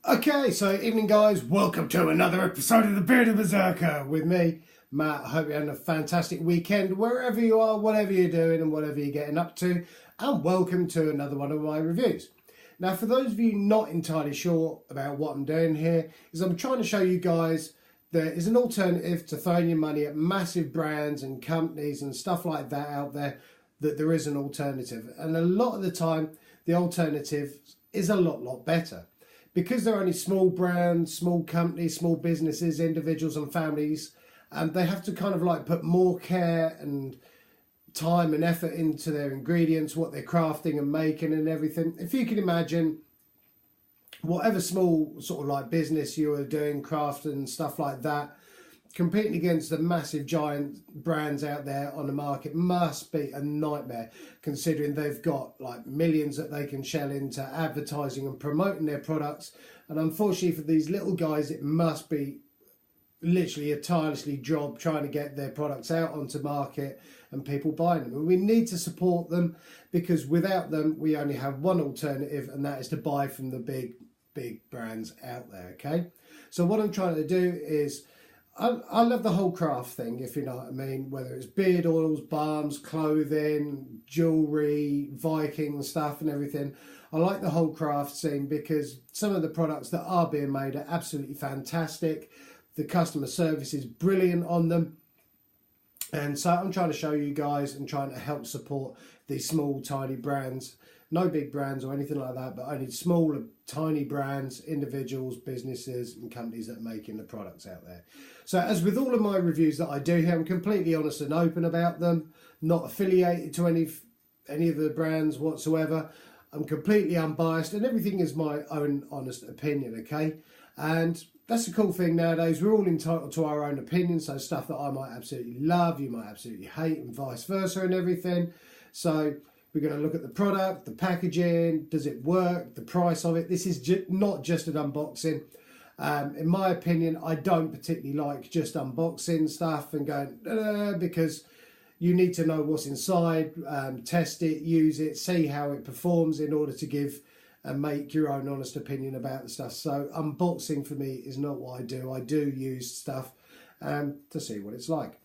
Okay, so evening guys, welcome to another episode of the Bearded Berserker with me, Matt. I hope you're having a fantastic weekend wherever you are, whatever you're doing and whatever you're getting up to, and welcome to another one of my reviews. Now for those of you not entirely sure about what I'm doing here, is I'm trying to show you guys there is an alternative to throwing your money at massive brands and companies and stuff like that out there, that there is an alternative. And a lot of the time, the alternative is a lot better. Because they're only small brands, small companies, small businesses, individuals and families, and they have to kind of like put more care and time and effort into their ingredients, what they're crafting and making and everything. If you can imagine, whatever small sort of like business you are doing, craft and stuff like that, competing against the massive giant brands out there on the market must be a nightmare, considering they've got like millions that they can shell into advertising and promoting their products. And unfortunately for these little guys, it must be literally a tirelessly job trying to get their products out onto market and people buying them. And we need to support them, because without them we only have one alternative, and that is to buy from the big brands out there. Okay, so what I'm trying to do is I love the whole craft thing, if you know what I mean, whether it's beard oils, balms, clothing, jewellery, Viking stuff and everything. I like the whole craft scene because some of the products that are being made are absolutely fantastic. The customer service is brilliant on them. And so I'm trying to show you guys and trying to help support these small, tiny brands. No big brands or anything like that, but only small, tiny brands, individuals, businesses and companies that are making the products out there. So as with all of my reviews that I do here, I'm completely honest and open about them, not affiliated to any of the brands whatsoever. I'm completely unbiased and everything is my own honest opinion, okay? And that's the cool thing nowadays. We're all entitled to our own opinions, so stuff that I might absolutely love, you might absolutely hate, and vice versa and everything. So we're going to look at the product, the packaging, does it work, the price of it. This is not just an unboxing. In my opinion, I don't particularly like just unboxing stuff and going, because you need to know what's inside, test it, use it, see how it performs in order to give and make your own honest opinion about the stuff. So unboxing for me is not what I do. I do use stuff to see what it's like.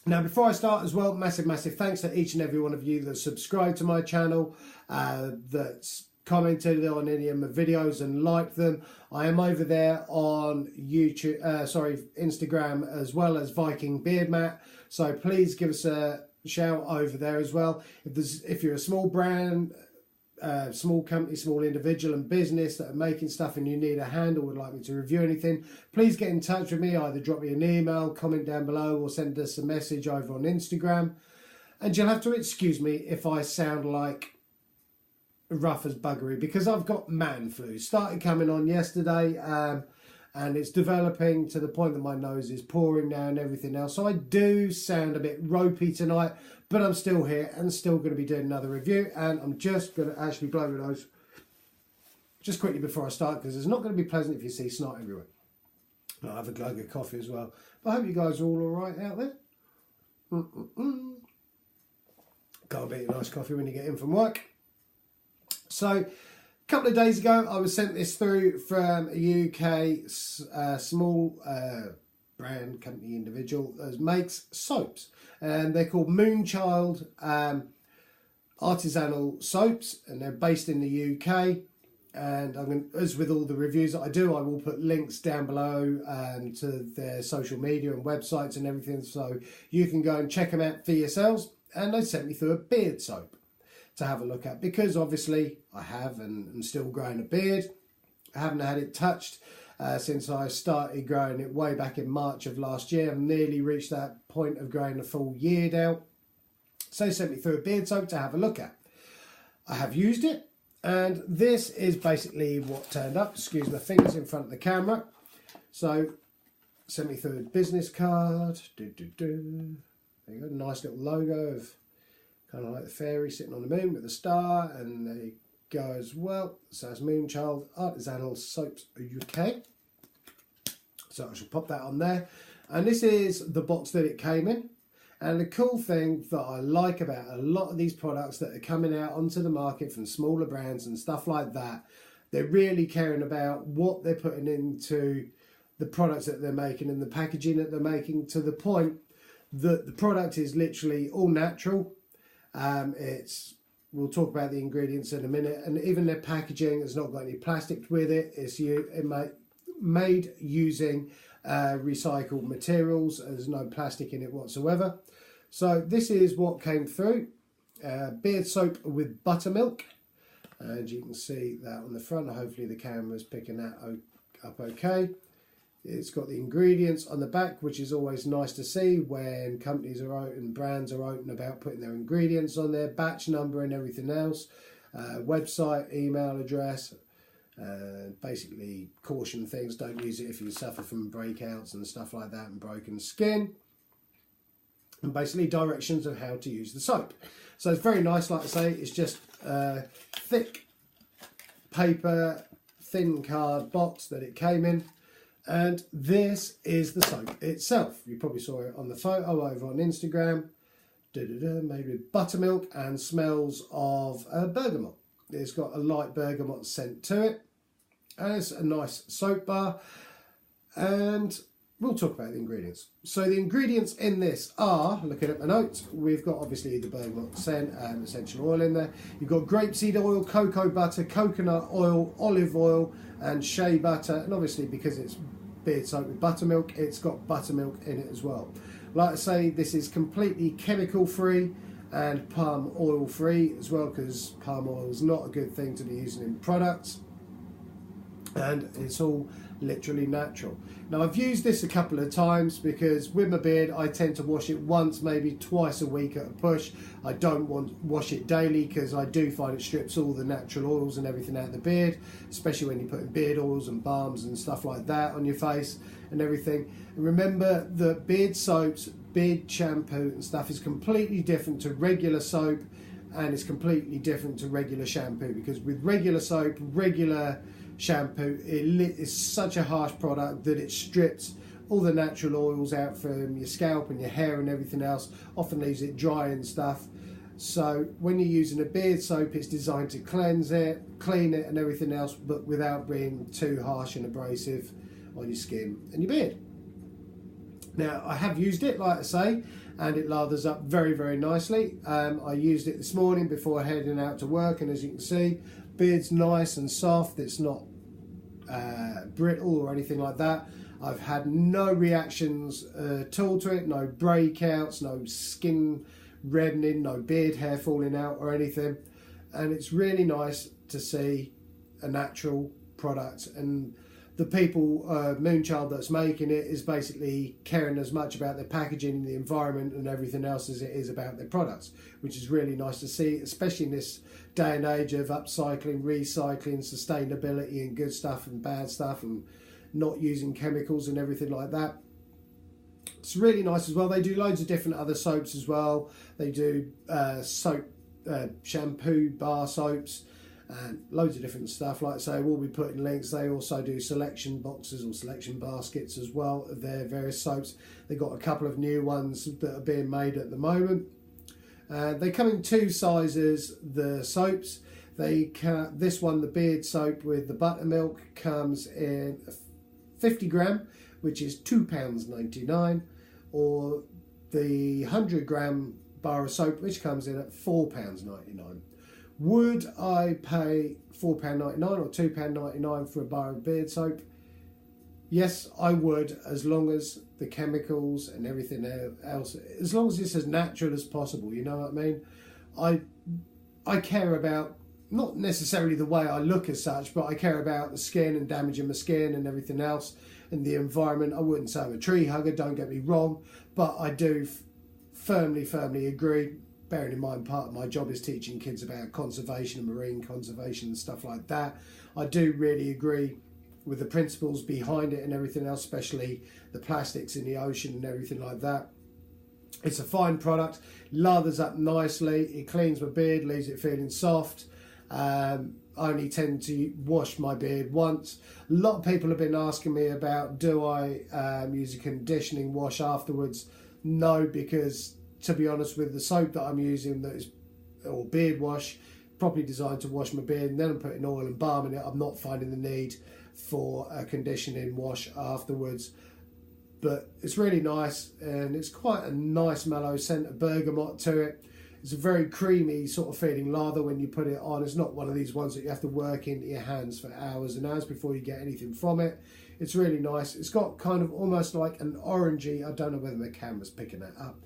Now, before I start as well, massive thanks to each and every one of you that subscribed to my channel, that's commented on any of my videos and liked them. I am over there on YouTube, Instagram, as well as Viking Beard Mat. So please give us a shout over there as well. If you're a small brand, small company, small individual and business that are making stuff and you need a hand or would like me to review anything, please get in touch with me. Either drop me an email, comment down below, or send us a message over on Instagram. And you'll have to excuse me if I sound like rough as buggery, because I've got man flu. Started coming on yesterday, and it's developing to the point that my nose is pouring now and everything else. So I do sound a bit ropey tonight, but I'm still here and still going to be doing another review. And I'm just going to actually blow my nose just quickly before I start, because it's not going to be pleasant if you see snot everywhere. I'll have a glug of coffee as well. But I hope you guys are all right out there. Can't beat a nice coffee when you get in from work. So, a couple of days ago, I was sent this through from a UK small brand, company, individual that makes soaps. And they're called Moonchild Artisanal soaps, and they're based in the UK. And as with all the reviews that I do, I will put links down below to their social media and websites and everything, so you can go and check them out for yourselves. And they sent me through a beard soap to have a look at, because obviously I have and I'm still growing a beard. I haven't had it touched since I started growing it way back in March of last year. I've nearly reached that point of growing a full year now. So they sent me through a beard soap to have a look at. I have used it, and this is basically what turned up. Excuse my fingers in front of the camera. So sent me through a business card. There you go, nice little logo of kind of like the fairy sitting on the moon with a star, and there you go as well. So it's Moonchild Artisanal Soaps UK. So I shall pop that on there. And this is the box that it came in. And the cool thing that I like about a lot of these products that are coming out onto the market from smaller brands and stuff like that, They're really caring about what they're putting into the products that they're making and the packaging that they're making, to the point that the product is literally all natural. We'll talk about the ingredients in a minute, and even their packaging has not got any plastic with it. It's made using recycled materials. There's no plastic in it whatsoever. So this is what came through. Beard soap with buttermilk, and you can see that on the front. Hopefully the camera's picking that up okay. It's got the ingredients on the back, which is always nice to see when companies are out and brands are open about putting their ingredients on there, batch number and everything else, website, email address, basically caution things, don't use it if you suffer from breakouts and stuff like that and broken skin, and basically directions of how to use the soap. So it's very nice, like I say, it's just thick paper, thin card box that it came in. And this is the soap itself. You probably saw it on the photo over on Instagram. Made with buttermilk and smells of bergamot. It's got a light bergamot scent to it. And it's a nice soap bar. And we'll talk about the ingredients. So the ingredients in this are, looking at my notes, we've got obviously the bergamot scent and essential oil in there. You've got grapeseed oil, cocoa butter, coconut oil, olive oil, and shea butter. And obviously, because it's beard soap with buttermilk, it's got buttermilk in it as well. Like I say, this is completely chemical free and palm oil free as well, because palm oil is not a good thing to be using in products, and it's all literally natural. Now, I've used this a couple of times because with my beard I tend to wash it once, maybe twice a week at a push. I don't want to wash it daily because I do find it strips all the natural oils and everything out of the beard, especially when you're putting beard oils and balms and stuff like that on your face and everything. And remember that beard soaps, beard shampoo and stuff is completely different to regular soap, and it's completely different to regular shampoo, because with regular soap, regular shampoo, it is such a harsh product that it strips all the natural oils out from your scalp and your hair and everything else, often leaves it dry and stuff. So when you're using a beard soap, it's designed to cleanse it, clean it and everything else, but without being too harsh and abrasive on your skin and your beard. Now, I have used it, like I say, and it lathers up very, very nicely. I used it this morning before heading out to work, and as you can see, beard's nice and soft. It's not brittle or anything like that. I've had no reactions at all to it, no breakouts, no skin reddening, no beard hair falling out or anything. And it's really nice to see a natural product, and the people, Moonchild, that's making it is basically caring as much about their packaging, the environment and everything else as it is about their products, which is really nice to see, especially in this day and age of upcycling, recycling, sustainability and good stuff and bad stuff, and not using chemicals and everything like that. It's really nice as well. They do loads of different other soaps as well. They do shampoo bar soaps and loads of different stuff. Like I say, we'll be putting links. They also do selection boxes or selection baskets as well of their various soaps. They've got a couple of new ones that are being made at the moment. They come in two sizes, the soaps. This one, the beard soap with the buttermilk, comes in 50 gram, which is £2.99, or the 100 gram bar of soap, which comes in at £4.99. Would I pay £4.99 or £2.99 for a bar of beard soap? Yes, I would, as long as the chemicals and everything else, as long as it's as natural as possible, you know what I mean? I care about, not necessarily the way I look as such, but I care about the skin and damaging my skin and everything else, and the environment. I wouldn't say I'm a tree hugger, don't get me wrong, but I do firmly agree. Bearing in mind, part of my job is teaching kids about conservation and marine conservation and stuff like that. I do really agree with the principles behind it and everything else, especially the plastics in the ocean and everything like that. It's a fine product, lathers up nicely, it cleans my beard, leaves it feeling soft. I only tend to wash my beard once. A lot of people have been asking me about, do I use a conditioning wash afterwards? No, because to be honest, with the soap that I'm using, that is, or beard wash, properly designed to wash my beard, and then I'm putting oil and balm in it. I'm not finding the need for a conditioning wash afterwards. But it's really nice, and it's quite a nice mellow scent of bergamot to it. It's a very creamy sort of feeling lather when you put it on. It's not one of these ones that you have to work into your hands for hours and hours before you get anything from it. It's really nice. It's got kind of almost like an orangey, I don't know whether the camera's picking that up,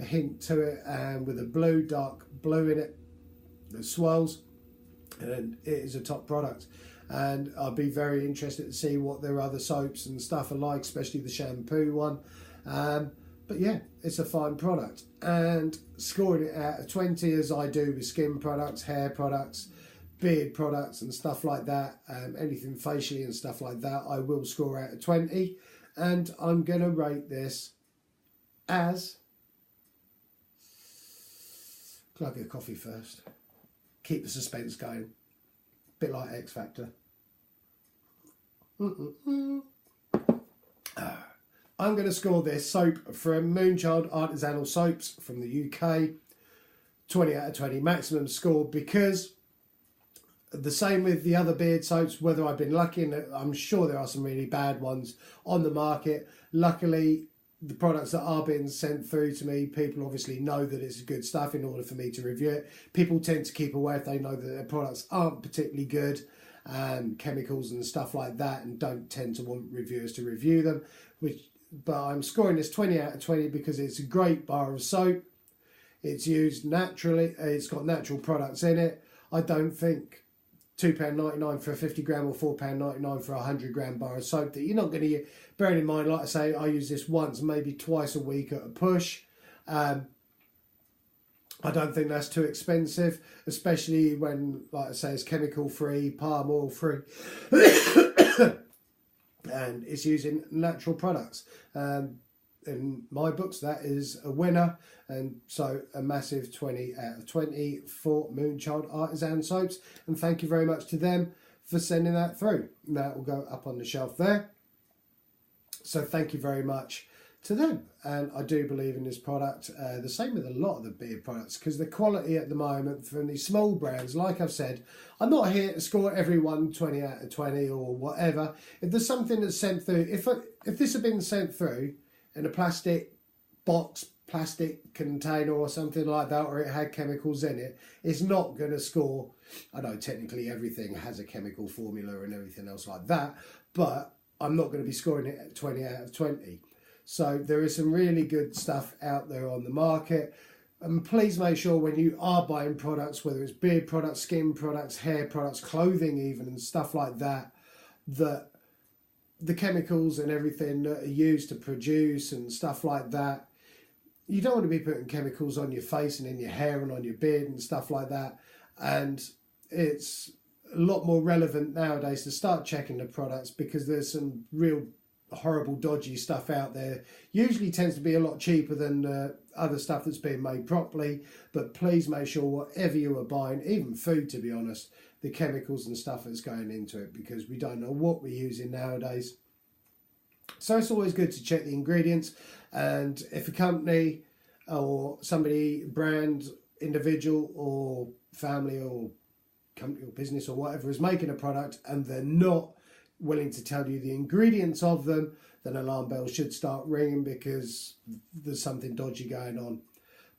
a hint to it, and with a blue, dark blue in it that swells, and it is a top product. And I'd be very interested to see what their other soaps and stuff are like, especially the shampoo one. But yeah, it's a fine product. And scoring it out of 20, as I do with skin products, hair products, beard products and stuff like that, anything facially and stuff like that, I will score out of 20. And I'm going to rate this as... Can I get a coffee first? Keep the suspense going. Bit like X Factor. I'm going to score this soap from Moonchild Artisanal Soaps from the UK 20 out of 20 maximum score, because the same with the other beard soaps, whether I've been lucky, and I'm sure there are some really bad ones on the market. Luckily, the products that are being sent through to me, people obviously know that it's good stuff in order for me to review it. People tend to keep away if they know that their products aren't particularly good, chemicals and stuff like that, and don't tend to want reviewers to review them. But I'm scoring this 20 out of 20 because it's a great bar of soap. It's used naturally. It's got natural products in it. I don't think £2.99 for a 50 gram or £4.99 for a 100 gram bar of soap that you're not going to use. Bearing in mind, like I say, I use this once, maybe twice a week at a push. I don't think that's too expensive, especially when, like I say, it's chemical free, palm oil free. And it's using natural products. In my books, that is a winner. And so a massive 20 out of 20 for Moonchild Artisan Soaps. And thank you very much to them for sending that through. That will go up on the shelf there. So thank you very much to them. And I do believe in this product. The same with a lot of the beard products, because the quality at the moment from these small brands, like I've said, I'm not here to score everyone 20 out of 20 or whatever. If there's something that's sent through, if this had been sent through in a plastic box, plastic container or something like that, or it had chemicals in it, it's not going to score. I know technically everything has a chemical formula and everything else like that, but I'm not going to be scoring it at 20 out of 20. So there is some really good stuff out there on the market. And please make sure when you are buying products, whether it's beard products, skin products, hair products, clothing even, and stuff like that, that the chemicals and everything that are used to produce and stuff like that, you don't want to be putting chemicals on your face and in your hair and on your beard and stuff like that. And it's a lot more relevant nowadays to start checking the products, because there's some real horrible dodgy stuff out there. Usually tends to be a lot cheaper than other stuff that's being made properly. But please make sure whatever you are buying, even food to be honest, the chemicals and stuff that's going into it, because we don't know what we're using nowadays. So it's always good to check the ingredients. And if a company or somebody, brand, individual or family or company or business or whatever is making a product and they're not willing to tell you the ingredients of them, then alarm bells should start ringing, because there's something dodgy going on.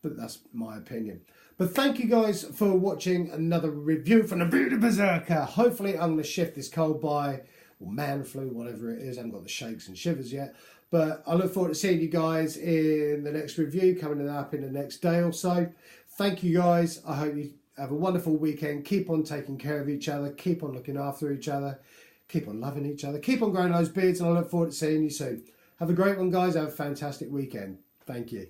But that's my opinion. But thank you guys for watching another review from the Beauty Berserker. Hopefully I'm going to shift this cold by, or man flu, whatever it is. I haven't got the shakes and shivers yet. But I look forward to seeing you guys in the next review coming up in the next day or so. Thank you guys. I hope you have a wonderful weekend. Keep on taking care of each other. Keep on looking after each other. Keep on loving each other. Keep on growing those beards, and I look forward to seeing you soon. Have a great one, guys. Have a fantastic weekend. Thank you.